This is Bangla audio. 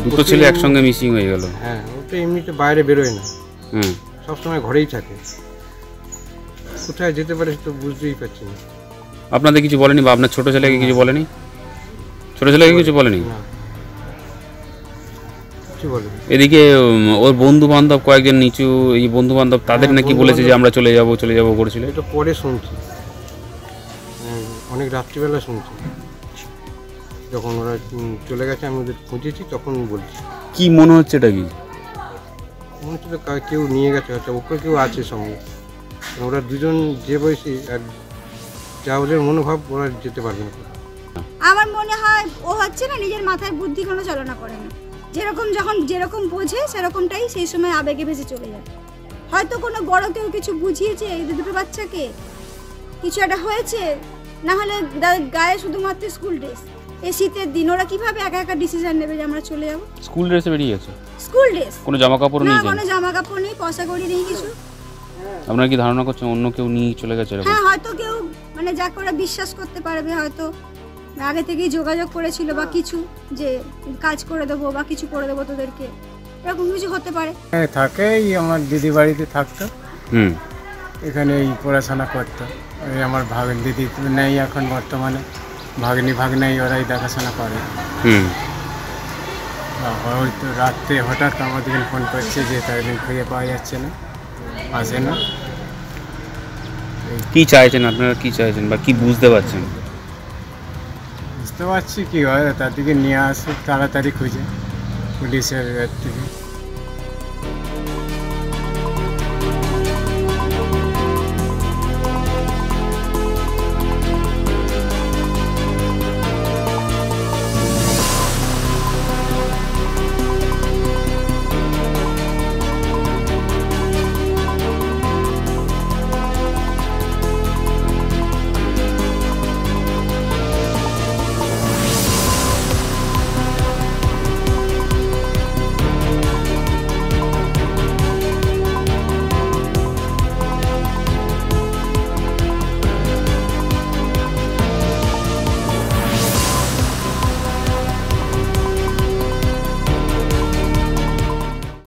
দুটো ছেলে একসঙ্গে মিসিং হয়ে গেল। হ্যাঁ, ওটা এমনিতে বাইরে বেরোয় না, হুম, সবসময় ঘরেই থাকে। কোথায় যেতে পারে তো বুঝতেই পারছি না। আপনাদের কিছু বলেনি বা আপনার ছোট ছেলেকে কিছু বলেনি? ছোট ছেলেকে কিছু বলেনি? না, কিছু বলেনি। এদিকে ওর বন্ধু বান্ধব কয়েকজন নিচু এই বন্ধু বান্ধব তাদের নাকি বলেছে যে আমরা চলে যাব করেছিল। এটা পরে শুনছি, অনেক রাত্রিবেলা শুনছি, যখন ওরা চলে গেছে আমি ওদের খুঁজেছি তখন বলছি। কি মনে হচ্ছে এটা? কি মনে হচ্ছে তো কেউ নিয়ে গেছে, হয়তো ওপরে কেউ আছে সঙ্গে। ওরা দুজন যে বয়সী, আর যা ওদের মনোভাব, ওরা যেতে পারবে না। আমার মনে হয় ও হচ্ছে না, নিজের মাথায় বুদ্ধি কোনো চালনা করে না। যেরকম বোঝে সেরকমটাই সেই সময় আবেগে ভেসে চলে যায়। হয়তো কোনো বড় কেউ কিছু বুঝিয়েছে এই দুটো বাচ্চাকে, কিছু একটা হয়েছে, না হলে গায়ে শুধুমাত্র স্কুল ড্রেস। এই শীতের দিন ওরা কিভাবে একা একা ডিসিশন নেবে যে আমরা চলে যাবো? স্কুল ড্রেসে বেরিয়ে গেছে? স্কুল ড্রেস, কোনো জামা কাপড় নেই? কোনো জামা কাপড় নেই, পয়সা কড়ি নেই কিছু। আপনারা কি ধারণা করছেন অন্য কেউ নিয়ে চলে গেছে? হ্যাঁ, হয়তো কেউ মানে যাকে ওরা বিশ্বাস করতে পারবে, হয়তো আগে থেকেই যোগাযোগ করেছিল বা কিছু, যে কাজ করে দেবো বা কিছু করে দেবো তোদেরকে, এরকম কিছু হতে পারে। হ্যাঁ, থাকে। আমার দিদি বাড়িতে থাকতো, এখানে এই পড়াশোনা করতো। আমার দিদি নেই এখন বর্তমানে, ভাগ্নাই ওরাই দেখাশোনা করে। হয়তো রাত্রে হঠাৎ আমাদের ফোন করছে যে তাদের খুঁজে পাওয়া যাচ্ছে না, আসে না। কি চাইছেন আপনারা, কি চাইছেন বা কি বুঝতে পারছেন? বুঝতে পারছি কি হয়, তাদেরকে নিয়ে আসুক তাড়াতাড়ি খুঁজে পুলিশের থেকে।